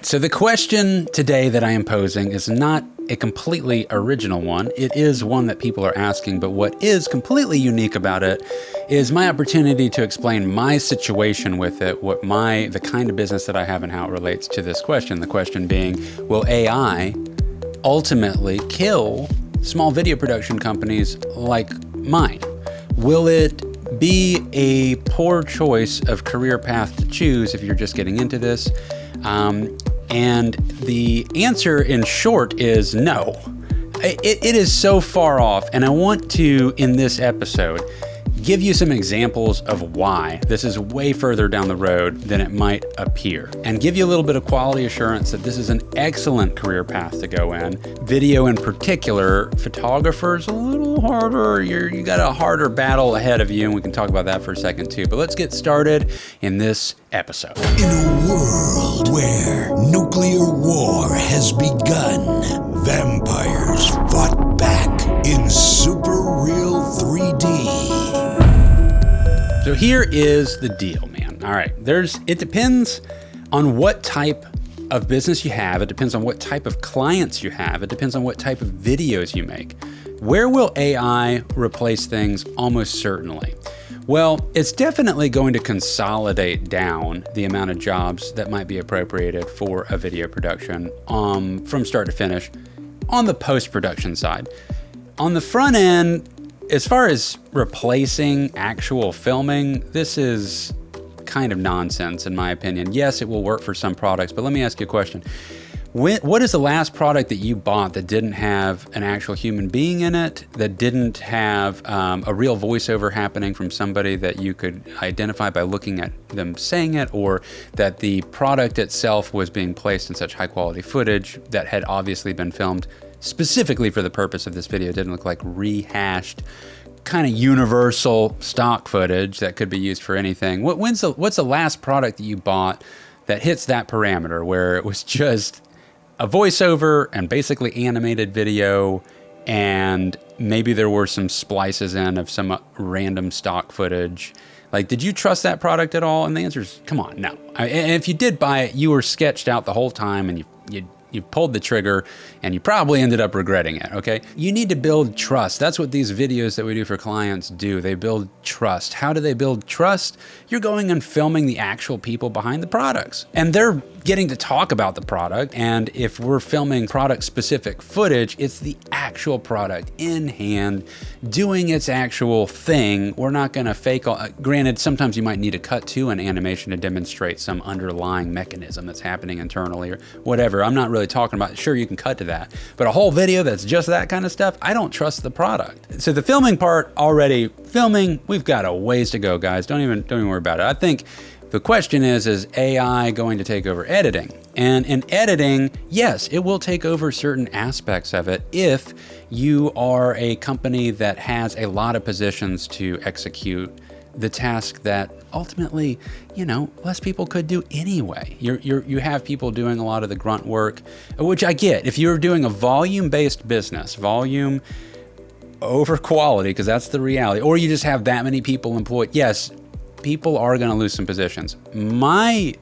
So the question today that I am posing is not a completely original one. It is one that people are asking, but what is completely unique about it is my opportunity to explain my situation with it, the kind of business that I have and how it relates to this question. The question being, will AI ultimately kill small video production companies like mine? Will it be a poor choice of career path to choose if you're just getting into this? And the answer in short is no. It is so far off, and I want to, in this episode, give you some examples of why this is way further down the road than it might appear, and give you a little bit of quality assurance that this is an excellent career path to go in. Video in particular, photographers a little harder. You got a harder battle ahead of you, and we can talk about that for a second too. But let's get started in this episode. In a world where nuclear war has begun, vampires fought back in super real 3D. So here is the deal, man. All right, it depends on what type of business you have. It depends on what type of clients you have. It depends on what type of videos you make. Where will AI replace things? Almost certainly. Well, it's definitely going to consolidate down the amount of jobs that might be appropriated for a video production from start to finish on the post-production side. On the front end, as far as replacing actual filming, this is kind of nonsense in my opinion. Yes, it will work for some products, but let me ask you a question. What is the last product that you bought that didn't have an actual human being in it, that didn't have a real voiceover happening from somebody that you could identify by looking at them saying it, or that the product itself was being placed in such high quality footage that had obviously been filmed specifically for the purpose of this video? It didn't look like rehashed kind of universal stock footage that could be used for anything. What's the last product that you bought that hits that parameter, where it was just a voiceover and basically animated video, and maybe there were some splices in of some random stock footage? Like, did you trust that product at all? And the answer is, come on, no. And if you did buy it, you were sketched out the whole time, and you pulled the trigger, and you probably ended up regretting it, okay? You need to build trust. That's what these videos that we do for clients do. They build trust. How do they build trust? You're going and filming the actual people behind the products, and they're getting to talk about the product. And if we're filming product-specific footage, it's the actual product in hand doing its actual thing. We're not going to fake granted, sometimes you might need to cut to an animation to demonstrate some underlying mechanism that's happening internally or whatever. I'm not really talking about, sure, you can cut to that, but a whole video that's just that kind of stuff, I don't trust the product. So the filming part, we've got a ways to go, guys. Don't even worry about it. I think the question is AI going to take over editing? And in editing, yes, it will take over certain aspects of it if you are a company that has a lot of positions to execute the task that ultimately, less people could do anyway. You have people doing a lot of the grunt work, which I get. If you're doing a volume-based business, volume over quality, because that's the reality, or you just have that many people employed, yes, people are going to lose some positions. My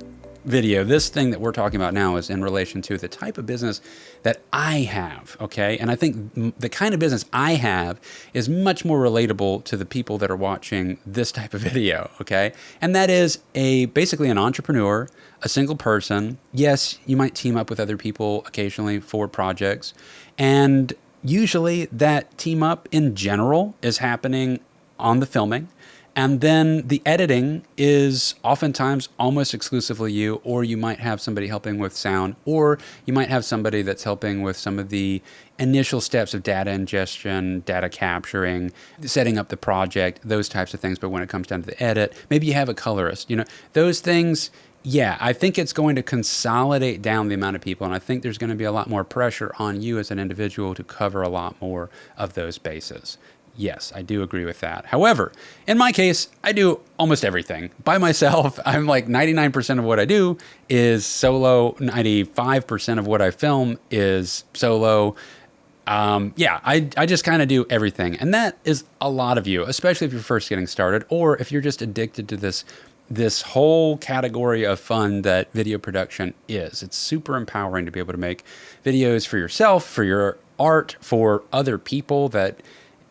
video, this thing that we're talking about now, is in relation to the type of business that I have, okay? And I think the kind of business I have is much more relatable to the people that are watching this type of video, okay? And that is basically an entrepreneur, a single person. Yes, you might team up with other people occasionally for projects. And usually that team up in general is happening on the filming. And then the editing is oftentimes almost exclusively you, or you might have somebody helping with sound, or you might have somebody that's helping with some of the initial steps of data ingestion, data capturing, setting up the project, those types of things. But when it comes down to the edit, maybe you have a colorist, those things. Yeah, I think it's going to consolidate down the amount of people, and I think there's going to be a lot more pressure on you as an individual to cover a lot more of those bases. Yes, I do agree with that. However, in my case, I do almost everything by myself. I'm like 99% of what I do is solo. 95% of what I film is solo. I just kind of do everything. And that is a lot of you, especially if you're first getting started, or if you're just addicted to this this whole category of fun that video production is. It's super empowering to be able to make videos for yourself, for your art, for other people, that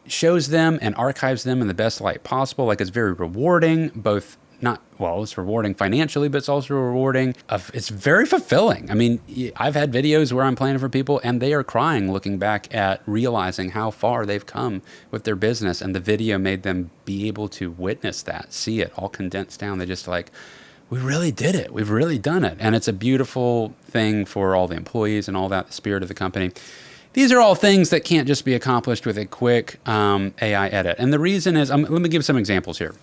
shows them and archives them in the best light possible. Like, it's very rewarding, both it's rewarding financially, but it's also rewarding. It's very fulfilling. I mean, I've had videos where I'm planning for people and they are crying looking back at realizing how far they've come with their business, and the video made them be able to witness that, see it all condensed down. They're just like, we really did it. We've really done it. And it's a beautiful thing for all the employees and all that, the spirit of the company. These are all things that can't just be accomplished with a quick AI edit. And the reason is, let me give some examples here.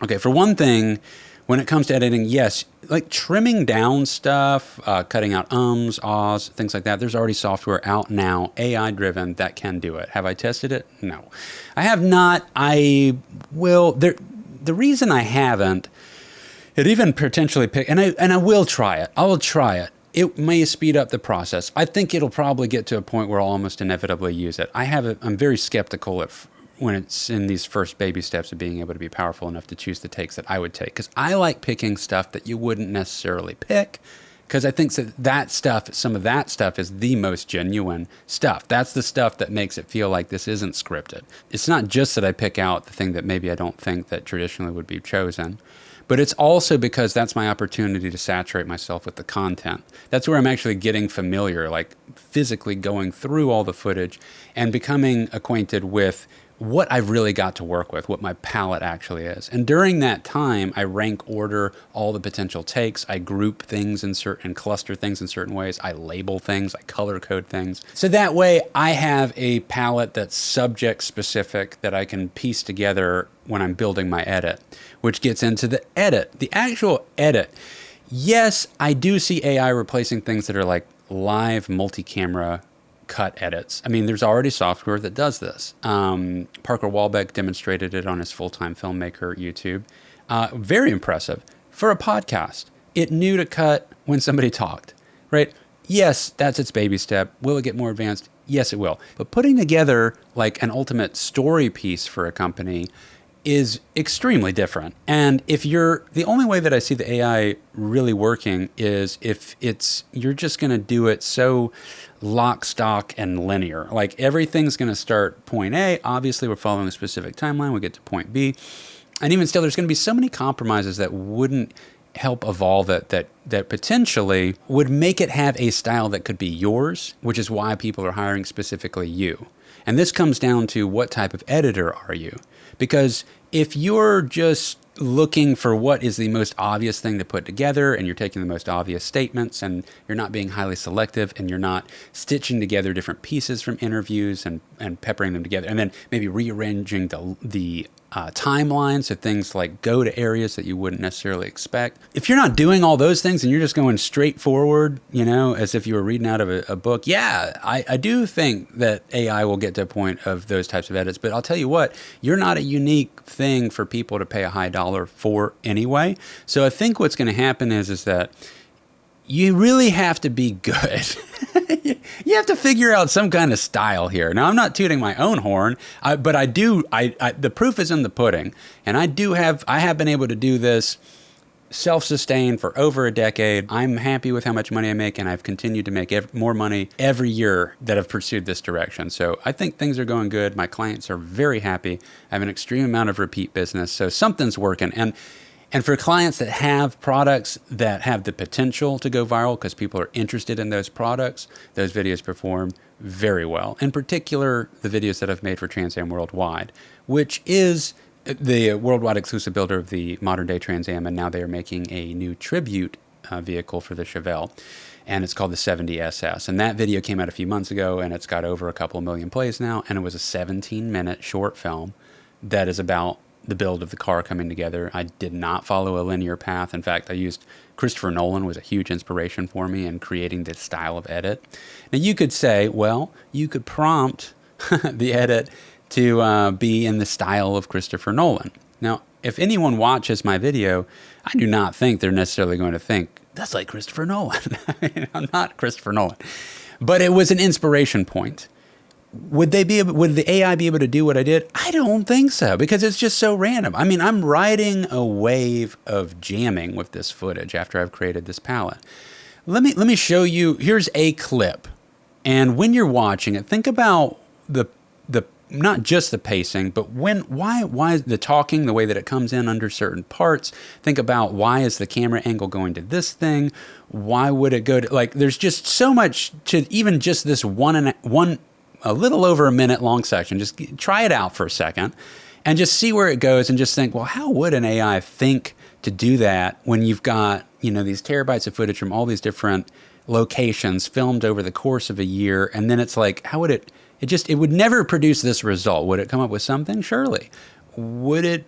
Okay, for one thing, when it comes to editing, yes, like trimming down stuff, cutting out ahs, things like that, there's already software out now, AI-driven, that can do it. Have I tested it? No. I have not. I will. The reason I haven't, it even potentially pick, and I will try it. I will try it. It may speed up the process. I think it'll probably get to a point where I'll almost inevitably use it. I'm very skeptical when it's in these first baby steps of being able to be powerful enough to choose the takes that I would take. Because I like picking stuff that you wouldn't necessarily pick, because I think some of that stuff is the most genuine stuff. That's the stuff that makes it feel like this isn't scripted. It's not just that I pick out the thing that maybe I don't think that traditionally would be chosen, but it's also because that's my opportunity to saturate myself with the content. That's where I'm actually getting familiar, like physically going through all the footage and becoming acquainted with what I've really got to work with, what my palette actually is. And during that time, I rank order all the potential takes. I group things and cluster things in certain ways. I label things, I color code things. So that way I have a palette that's subject specific that I can piece together when I'm building my edit, which gets into the edit, the actual edit. Yes, I do see AI replacing things that are like live multi-camera cut edits. I mean, there's already software that does this. Parker Walbeck demonstrated it on his Full-Time Filmmaker YouTube. Very impressive. For a podcast, it knew to cut when somebody talked, right? Yes, that's its baby step. Will it get more advanced? Yes, it will. But putting together like an ultimate story piece for a company is extremely different. And the only way that I see the AI really working is if you're just going to do it so lock, stock, and linear. Like everything's going to start point A. Obviously, we're following a specific timeline. We get to point B. And even still, there's going to be so many compromises that wouldn't help evolve it, that potentially would make it have a style that could be yours, which is why people are hiring specifically you. And this comes down to what type of editor are you? Because if you're just looking for what is the most obvious thing to put together, and you're taking the most obvious statements, and you're not being highly selective, and you're not stitching together different pieces from interviews and peppering them together, and then maybe rearranging the timeline so things like go to areas that you wouldn't necessarily expect. If you're not doing all those things and you're just going straight forward, as if you were reading out of a book, I do think that AI will get to a point of those types of edits. But I'll tell you what, you're not a unique thing for people to pay a high dollar for anyway. So I think what's going to happen is that you really have to be good. You have to figure out some kind of style here. Now, I'm not tooting my own horn, but I do. The proof is in the pudding, and I have been able to do this self-sustained for over a decade. I'm happy with how much money I make, and I've continued to make more money every year that I've pursued this direction. So I think things are going good. My clients are very happy. I have an extreme amount of repeat business, so something's working. And for clients that have products that have the potential to go viral because people are interested in those products, those videos perform very well. In particular, the videos that I've made for Trans Am Worldwide, which is the worldwide exclusive builder of the modern day Trans Am, and now they are making a new tribute vehicle for the Chevelle, and it's called the 70SS. And that video came out a few months ago, and it's got over a couple million plays now, and it was a 17-minute short film that is about the build of the car coming together. I did not follow a linear path. In fact, Christopher Nolan was a huge inspiration for me in creating this style of edit. Now you could say, well, you could prompt the edit to be in the style of Christopher Nolan. Now, if anyone watches my video, I do not think they're necessarily going to think, that's like Christopher Nolan. I'm not Christopher Nolan. But it was an inspiration point. would the AI be able to do what I did? I don't think so, because it's just so random. I mean, I'm riding a wave of jamming with this footage after I've created this palette. Let me show you. Here's a clip. And when you're watching it, think about the not just the pacing, but why is the talking, the way that it comes in under certain parts. Think about, why is the camera angle going to this thing? Why would it go to, like, there's just so much to even just this a little over a minute long section. Just try it out for a second and just see where it goes, and just think, well, how would an AI think to do that when you've got, these terabytes of footage from all these different locations filmed over the course of a year? And then it's like, how would it would never produce this result. Would it come up with something? Surely. Would it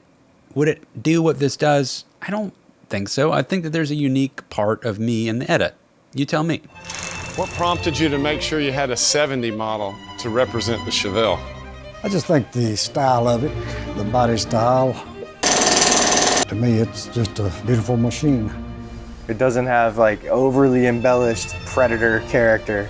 do what this does? I don't think so. I think that there's a unique part of me in the edit. You tell me. What prompted you to make sure you had a 70 model to represent the Chevelle? I just think the style of it, the body style, to me, it's just a beautiful machine. It doesn't have like overly embellished Predator character.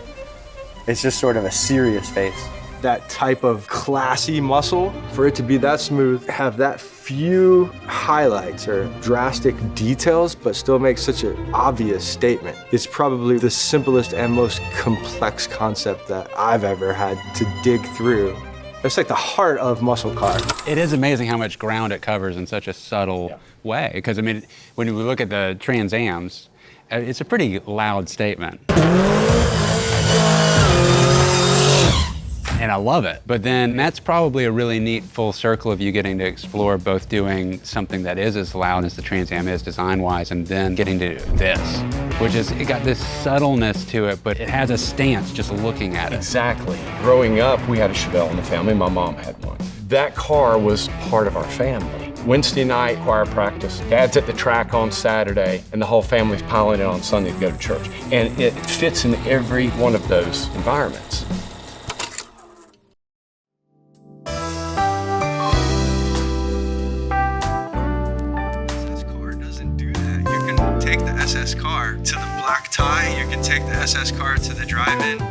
It's just sort of a serious face. That type of classy muscle, for it to be that smooth, have that few highlights or drastic details, but still make such an obvious statement. It's probably the simplest and most complex concept that I've ever had to dig through. It's like the heart of muscle car. It is amazing how much ground it covers in such a subtle way. Because, I mean, when we look at the Trans Ams, it's a pretty loud statement. And I love it. But then that's probably a really neat full circle of you getting to explore both doing something that is as loud as the Trans Am is design-wise, and then getting to do this, which is, it got this subtleness to it, but it has a stance just looking at it. Exactly. Growing up, we had a Chevelle in the family. My mom had one. That car was part of our family. Wednesday night, choir practice. Dad's at the track on Saturday, and the whole family's piling in on Sunday to go to church. And it fits in every one of those environments. SS car to the black tie, you can take the SS car to the drive-in,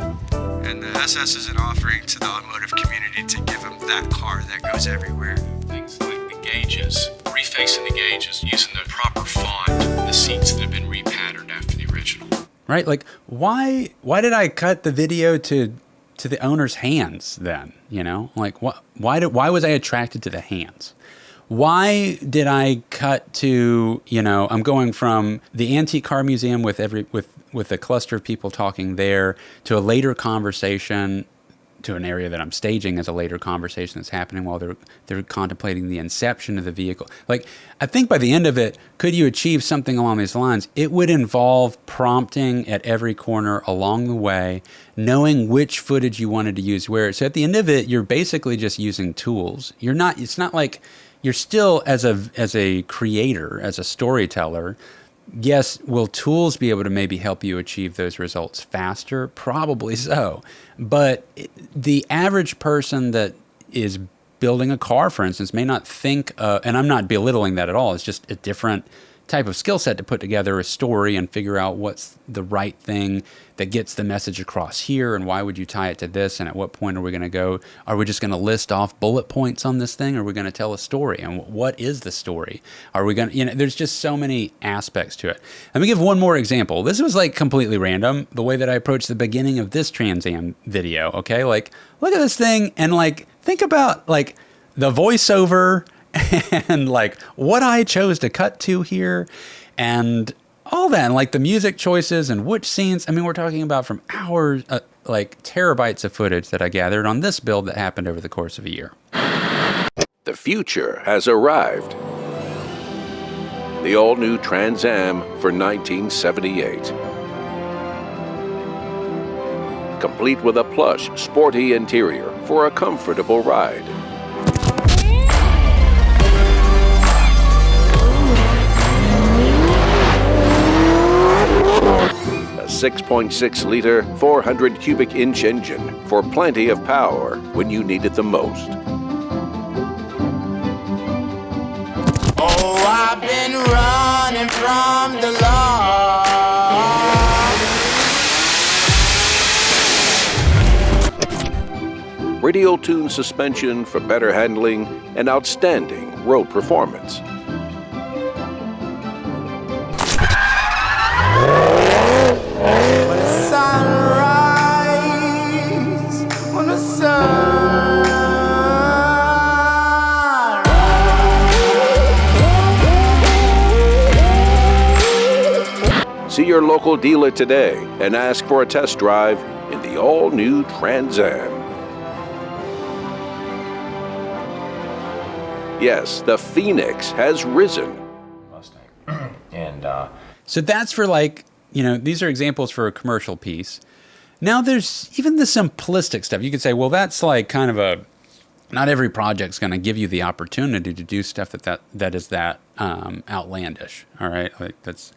and the SS is an offering to the automotive community to give them that car that goes everywhere. Things like the gauges, refacing the gauges, using the proper font, the seats that have been repatterned after the original. Right? Like, why did I cut the video to the owner's hands then? Like, why was I attracted to the hands? Why did I cut to, I'm going from the antique car museum with a cluster of people talking there, to a later conversation, to an area that I'm staging as a later conversation that's happening while they're contemplating the inception of the vehicle. Like, I think by the end of it, could you achieve something along these lines? It would involve prompting at every corner along the way, knowing which footage you wanted to use where. So at the end of it, you're basically just using tools. It's not like, you're still, as a creator, as a storyteller, yes, will tools be able to maybe help you achieve those results faster? Probably so. But the average person that is building a car, for instance, may not think, and I'm not belittling that at all, it's just a different type of skill set to put together a story and figure out what's the right thing that gets the message across here, and why would you tie it to this, and at what point are we going to go? Are we just going to list off bullet points on this thing, or are we going to tell a story? And what is the story? Are we going to, there's just so many aspects to it. Let me give one more example. This was like completely random, the way that I approached the beginning of this Trans Am video, okay? Like, look at this thing, and like, think about like the voiceover and like what I chose to cut to here and all that, and like the music choices and which scenes. I mean, we're talking about from hours, like terabytes of footage that I gathered on this build that happened over the course of a year. The future has arrived. The all-new Trans Am for 1978. Complete with a plush, sporty interior for a comfortable ride. A 6.6-liter, 400-cubic-inch engine for plenty of power when you need it the most. Oh, I've been running from the law. radial tune suspension for better handling, and outstanding road performance. When the sun rises, when the sun See your local dealer today and ask for a test drive in the all-new Trans Am. Yes, the Phoenix has risen. Mustang. And So that's for like, you know, these are examples for a commercial piece. Now there's even the simplistic stuff. You could say, well, that's like kind of a, not every project's going to give you the opportunity to do stuff that is outlandish. All right. Like that's,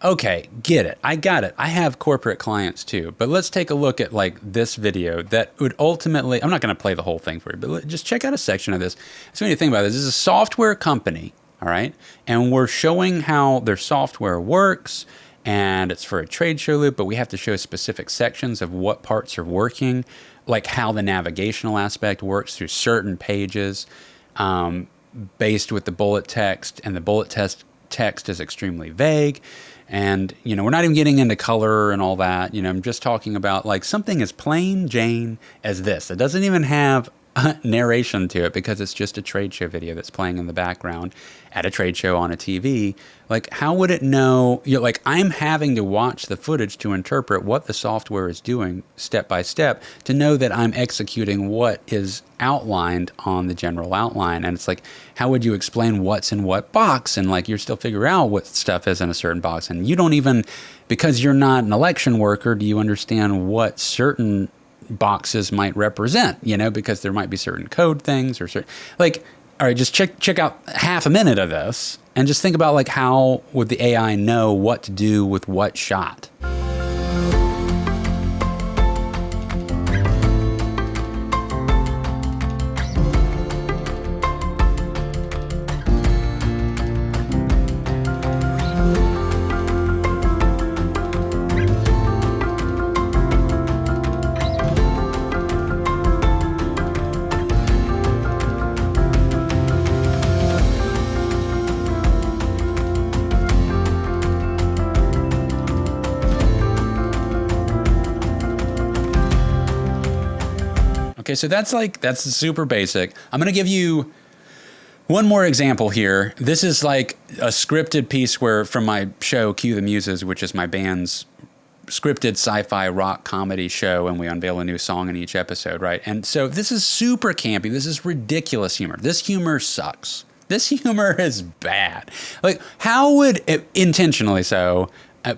okay, get it. I got it. I have corporate clients too. But let's take a look at like this video that would ultimately, I'm not going to play the whole thing for you, but just check out a section of this. So when you think about this is a software company, all right? And we're showing how their software works, and it's for a trade show loop, but we have to show specific sections of what parts are working, like how the navigational aspect works through certain pages, based with the bullet text, and the bullet text is extremely vague. And, you know, we're not even getting into color and all that. You know, I'm just talking about like something as plain Jane as this. It doesn't even have narration to it because it's just a trade show video that's playing in the background at a trade show on a TV. Like, how would it know? You know, like, I'm having to watch the footage to interpret what the software is doing step by step to know that I'm executing what is outlined on the general outline. And it's like, how would you explain what's in what box? And like, you're still figuring out what stuff is in a certain box. And you don't even, because you're not an election worker, do you understand what certain boxes might represent, you know, because there might be certain code things or certain, like, all right, just check out half a minute of this and just think about like how would the AI know what to do with what shot? Okay, so that's super basic. I'm going to give you one more example here. This is like a scripted piece where from my show, Cue the Muses, which is my band's scripted sci-fi rock comedy show, and we unveil a new song in each episode, right? And so this is super campy. This is ridiculous humor. This humor sucks. This humor is bad. Like, how would it, intentionally so,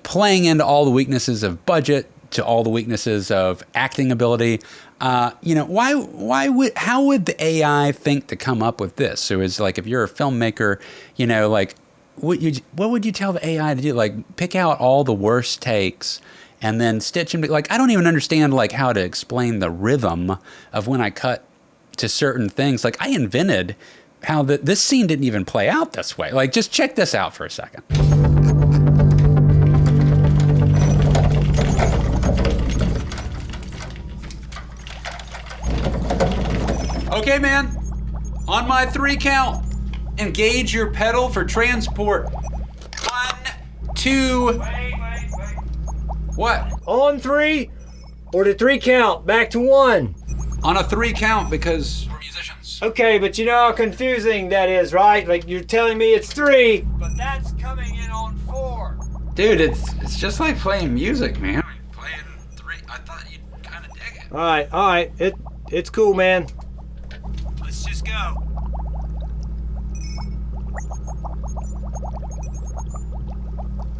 playing into all the weaknesses of budget, to all the weaknesses of acting ability, you know, how would the AI think to come up with this? So it's like, if you're a filmmaker, you know, like, what would you tell the AI to do? Like, pick out all the worst takes and then stitch them. Like, I don't even understand like how to explain the rhythm of when I cut to certain things. Like, I invented how this scene didn't even play out this way. Like, just check this out for a second. Okay, man, on my 3 count, engage your pedal for transport. 1, 2. Wait. What? On 3 or to 3 count, back to 1. On a 3 count because we're musicians. Okay, but you know how confusing that is, right? Like, you're telling me it's 3, but that's coming in on 4. Dude, it's just like playing music, man. Playing 3, I thought you'd kind of dig it. All right, it's cool, man. Let's just go.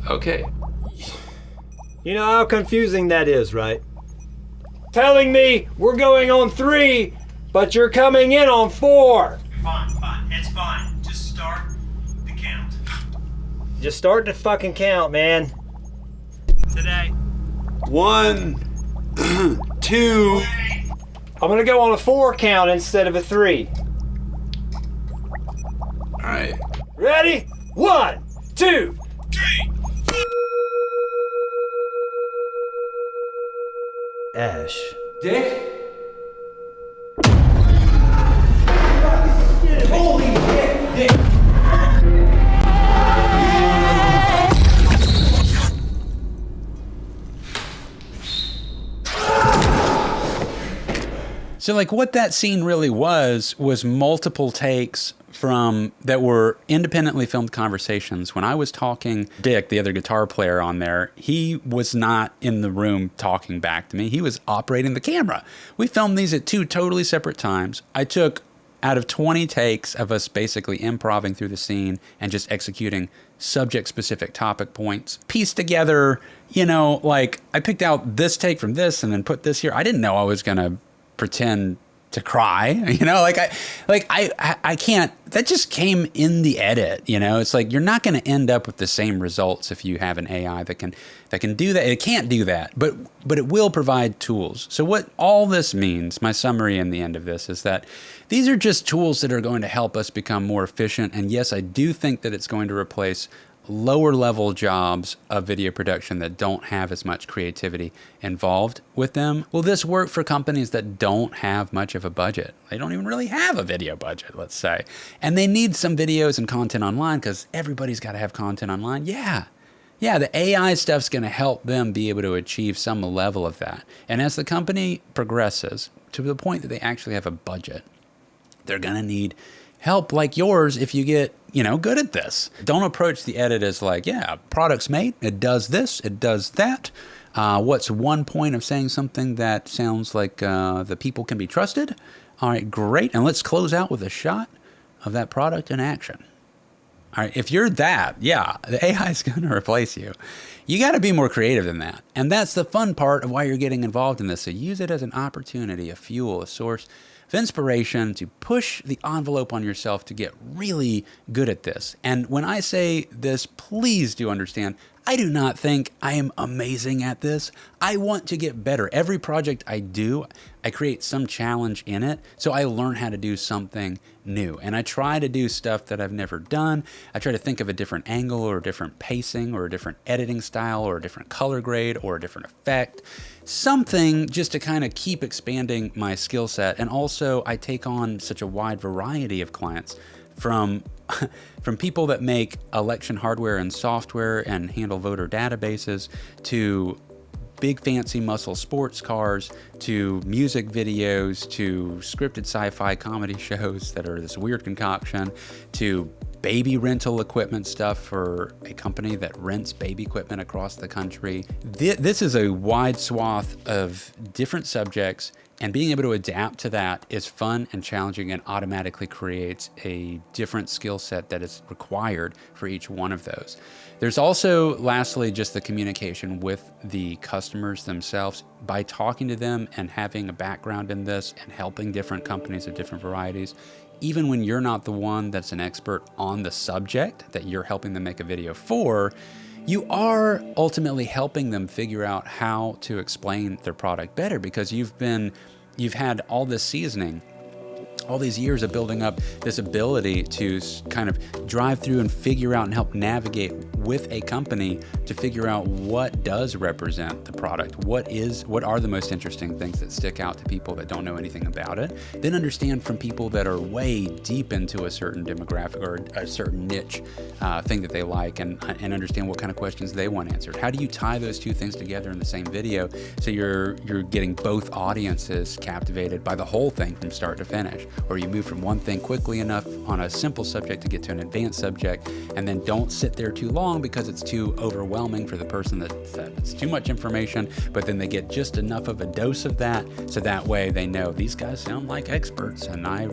Okay. You know how confusing that is, right? Telling me we're going on 3, but you're coming in on 4. Fine, it's fine. Just start the count. Just start the fucking count, man. Today. 1, 2. I'm gonna go on a 4 count instead of a 3. All right. Ready? 1, 2, 3. Ash. Dick? So like what that scene really was multiple takes from that were independently filmed conversations. When I was talking, Dick, the other guitar player on there, he was not in the room talking back to me. He was operating the camera. We filmed these at 2 totally separate times. I took out of 20 takes of us basically improvising through the scene and just executing subject-specific topic points, pieced together, you know, like I picked out this take from this and then put this here. I didn't know I was going to pretend to cry, you know, I can't, that just came in the edit, you know. It's like you're not going to end up with the same results if you have an AI that can do that. It can't do that, but it will provide tools. So what all this means, my summary in the end of this, is that these are just tools that are going to help us become more efficient. And yes, I do think that it's going to replace lower level jobs of video production that don't have as much creativity involved with them. Will this work for companies that don't have much of a budget? They don't even really have a video budget, let's say. And they need some videos and content online because everybody's got to have content online. Yeah, the AI stuff's going to help them be able to achieve some level of that. And as the company progresses to the point that they actually have a budget, they're going to need help like yours if you get, you know, good at this. Don't approach the edit as like, yeah, product's made, it does this, it does that. What's one point of saying something that sounds like the people can be trusted? All right, great. And let's close out with a shot of that product in action. All right, if you're that, yeah, the AI is going to replace you. You got to be more creative than that. And that's the fun part of why you're getting involved in this. So use it as an opportunity, a fuel, a source of inspiration to push the envelope on yourself to get really good at this. And when I say this, please do understand, I do not think I am amazing at this. I want to get better. Every project I do, I create some challenge in it, so I learn how to do something new. And I try to do stuff that I've never done. I try to think of a different angle or a different pacing or a different editing style or a different color grade or a different effect. Something just to kind of keep expanding my skill set. And also I take on such a wide variety of clients from people that make election hardware and software and handle voter databases to big fancy muscle sports cars to music videos to scripted sci-fi comedy shows that are this weird concoction to baby rental equipment stuff for a company that rents baby equipment across the country. This is a wide swath of different subjects, and being able to adapt to that is fun and challenging and automatically creates a different skill set that is required for each one of those. There's also, lastly, just the communication with the customers themselves. By talking to them and having a background in this and helping different companies of different varieties, even when you're not the one that's an expert on the subject that you're helping them make a video for, you are ultimately helping them figure out how to explain their product better because you've had all this seasoning, all these years of building up this ability to kind of drive through and figure out and help navigate with a company to figure out what does represent the product, what are the most interesting things that stick out to people that don't know anything about it, then understand from people that are way deep into a certain demographic or a certain niche thing that they like and understand what kind of questions they want answered. How do you tie those two things together in the same video so you're getting both audiences captivated by the whole thing from start to finish? Or you move from one thing quickly enough on a simple subject to get to an advanced subject, and then don't sit there too long because it's too overwhelming for the person that's too much information, but then they get just enough of a dose of that, so that way they know these guys sound like experts, and I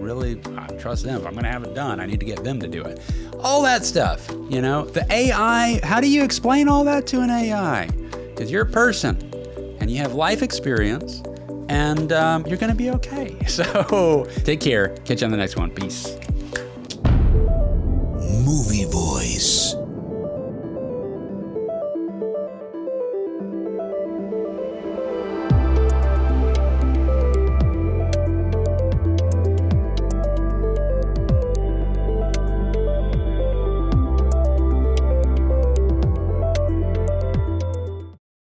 trust them. If I'm gonna have it done, I need to get them to do it. All that stuff, you know? The AI, how do you explain all that to an AI? Because you're a person, and you have life experience, and you're going to be okay. So take care. Catch you on the next one. Peace.